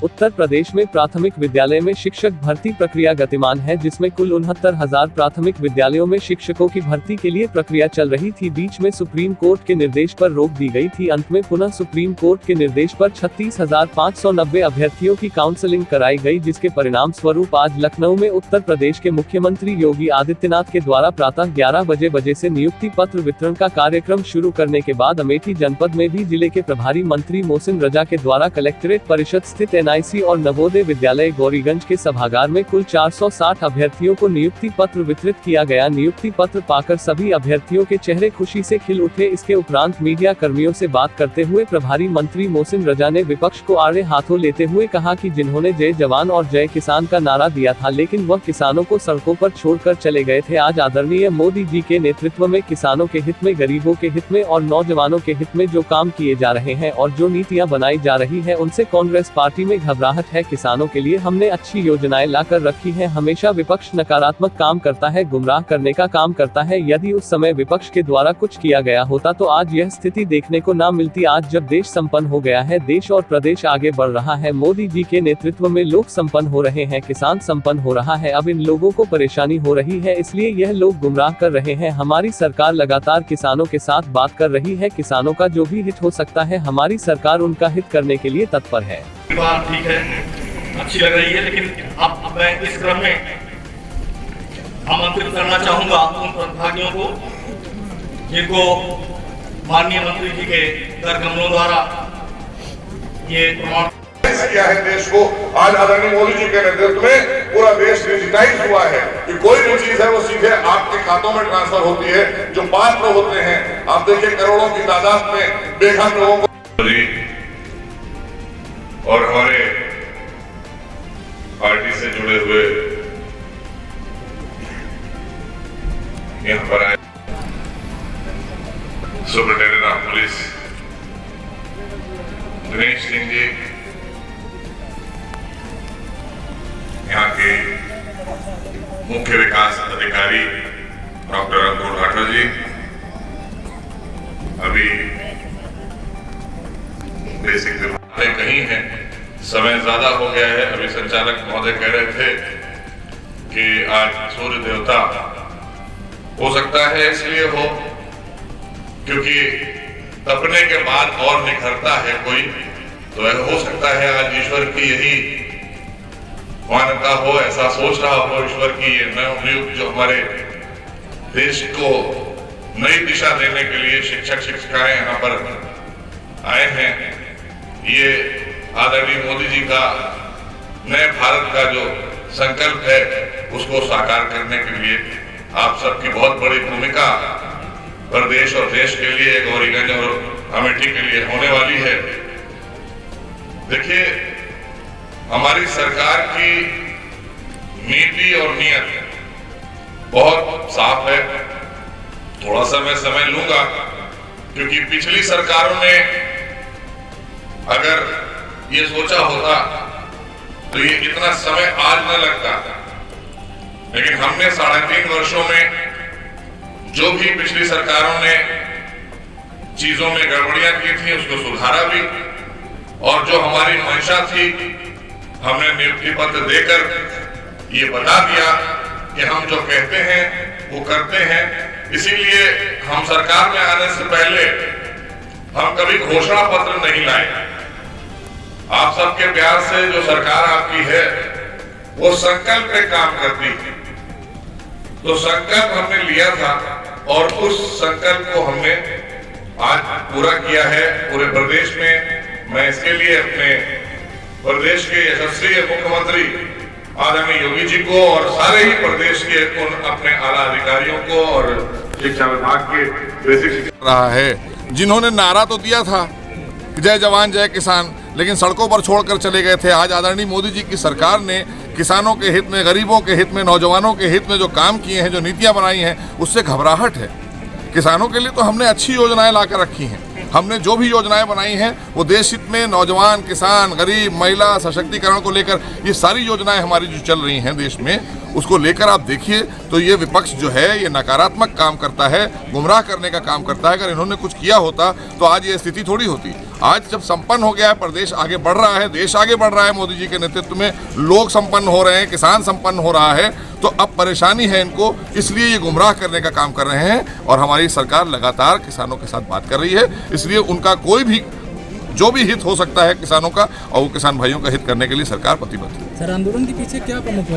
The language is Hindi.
उत्तर प्रदेश में प्राथमिक विद्यालय में शिक्षक भर्ती प्रक्रिया गतिमान है, जिसमें कुल 69,000 प्राथमिक विद्यालयों में शिक्षकों की भर्ती के लिए प्रक्रिया चल रही थी। बीच में सुप्रीम कोर्ट के निर्देश पर रोक दी गई थी। अंत में पुनः सुप्रीम कोर्ट के निर्देश पर 36,590 अभ्यर्थियों की काउंसलिंग कराई गई, जिसके परिणाम स्वरूप आज लखनऊ में उत्तर प्रदेश के मुख्यमंत्री योगी आदित्यनाथ के द्वारा प्रातः 11 बजे से नियुक्ति पत्र वितरण का कार्यक्रम शुरू करने के बाद अमेठी जनपद में भी जिले के प्रभारी मंत्री मोहसिन रजा के द्वारा कलेक्ट्रेट परिषद स्थित NIC और नवोदय विद्यालय गौरीगंज के सभागार में कुल 460 अभ्यर्थियों को नियुक्ति पत्र वितरित किया गया। नियुक्ति पत्र पाकर सभी अभ्यर्थियों के चेहरे खुशी से खिल उठे। इसके उपरांत मीडिया कर्मियों से बात करते हुए प्रभारी मंत्री मोहसिन रजा ने विपक्ष को आड़े हाथों लेते हुए कहा कि जिन्होंने जय जवान और जय किसान का नारा दिया था, लेकिन वह किसानों को सड़कों पर छोड़कर चले गए थे। आज आदरणीय मोदी जी के नेतृत्व में किसानों के हित में, गरीबों के हित में और नौजवानों के हित में जो काम किए जा रहे हैं और जो नीतियां बनाई जा रही है, उनसे कांग्रेस पार्टी में घबराहट है। किसानों के लिए हमने अच्छी योजनाएं लाकर रखी है। हमेशा विपक्ष नकारात्मक काम करता है, गुमराह करने का काम करता है। यदि उस समय विपक्ष के द्वारा कुछ किया गया होता तो आज यह स्थिति देखने को न मिलती। आज जब देश संपन्न हो गया है, देश और प्रदेश आगे बढ़ रहा है, मोदी जी के नेतृत्व में लोग संपन्न हो रहे हैं, किसान संपन्न हो रहा है, अब इन लोगों को परेशानी हो रही है, इसलिए यह लोग गुमराह कर रहे हैं। हमारी सरकार लगातार किसानों के साथ बात कर रही है। किसानों का जो भी हित हो सकता है, हमारी सरकार उनका हित करने के लिए तत्पर है। बात ठीक है, अच्छी लग रही है, लेकिन अब मैं इस क्रम में आमंत्रित करना चाहूंगा उन प्रतिभागियों को जिनको माननीय मंत्री जी के कर कमलों द्वारा ये प्रमाण किया है देश को। आज आदरणीय मोदी जी के नेतृत्व में पूरा देश डिजिटाइज हुआ है कि कोई भी चीज है वो सीधे आपके खातों में ट्रांसफर होती है। जो पात्र होते हैं, आप देखिए करोड़ों की तादाद में बेघर लोगों को और हमारे पार्टी से जुड़े हुए यहाँ पर आए superintendent of police Dinesh Singh ji, यहाँ के मुख्य विकास अधिकारी डॉक्टर अंकुर राठौर जी, अभी बेसिक विभाग कहीं है, समय ज्यादा हो गया है। अभी संचालक महोदय कह रहे थे कि आज सूर्य देवता हो सकता है, इसलिए हो क्योंकि तपने के बाद और निखरता है कोई, तो हो सकता है आज ईश्वर की यही मानवता हो, ऐसा सोच रहा हो ईश्वर की ये नवनियुक्त जो हमारे देश को नई दिशा देने के लिए शिक्षक शिक्षिकाएं यहाँ पर आए हैं। ये आदरणीय मोदी जी का नए भारत का जो संकल्प है उसको साकार करने के लिए आप सबकी बहुत बड़ी भूमिका प्रदेश और देश के लिए, गौरीगंज और अमेठी के लिए होने वाली है। देखिए, हमारी सरकार की नीति और नियत बहुत साफ है। थोड़ा सा मैं समय लूंगा क्योंकि पिछली सरकारों ने अगर ये सोचा होता तो ये इतना समय आज न लगता, लेकिन हमने 3.5 वर्षों में जो भी पिछली सरकारों ने चीजों में गड़बड़ियां की थी उसको सुधारा भी, और जो हमारी मंशा थी हमने नियुक्ति पत्र देकर ये बता दिया कि हम जो कहते हैं वो करते हैं। इसीलिए हम सरकार में आने से पहले हम कभी घोषणा पत्र नहीं लाए। आप सबके प्यार से जो सरकार आपकी है वो संकल्प पे काम करती थी, तो संकल्प हमने लिया था और उस संकल्प को हमने आज पूरा किया है पूरे प्रदेश में। मैं इसके लिए अपने प्रदेश के यशस्वी मुख्यमंत्री आदरणीय योगी जी को और सारे ही प्रदेश के उन अपने आला अधिकारियों को और शिक्षा विभाग के बेसिक रहा है, जिन्होंने नारा तो दिया था जय जवान जय किसान, लेकिन सड़कों पर छोड़कर चले गए थे। आज आदरणीय मोदी जी की सरकार ने किसानों के हित में, गरीबों के हित में, नौजवानों के हित में जो काम किए हैं, जो नीतियां बनाई हैं, उससे घबराहट है। किसानों के लिए तो हमने अच्छी योजनाएं लाकर रखी हैं। हमने जो भी योजनाएं बनाई हैं वो देश हित में, नौजवान, किसान, गरीब, महिला सशक्तिकरण को लेकर ये सारी योजनाएं हमारी जो चल रही हैं देश में, उसको लेकर आप देखिए तो ये विपक्ष जो है ये नकारात्मक काम करता है, गुमराह करने का काम करता है। अगर इन्होंने कुछ किया होता तो आज ये स्थिति थोड़ी होती। आज जब संपन्न हो गया है, प्रदेश आगे बढ़ रहा है, देश आगे बढ़ रहा है, मोदी जी के नेतृत्व में लोग संपन्न हो रहे हैं, किसान संपन्न हो रहा है, तो अब परेशानी है इनको, इसलिए ये गुमराह करने का काम कर रहे हैं। और हमारी सरकार लगातार किसानों के साथ बात कर रही है, इसलिए उनका कोई भी जो भी हित हो सकता है किसानों का, और वो किसान भाइयों का हित करने के लिए सरकार प्रतिबद्ध है। सर, आंदोलन के पीछे क्या प्रमुख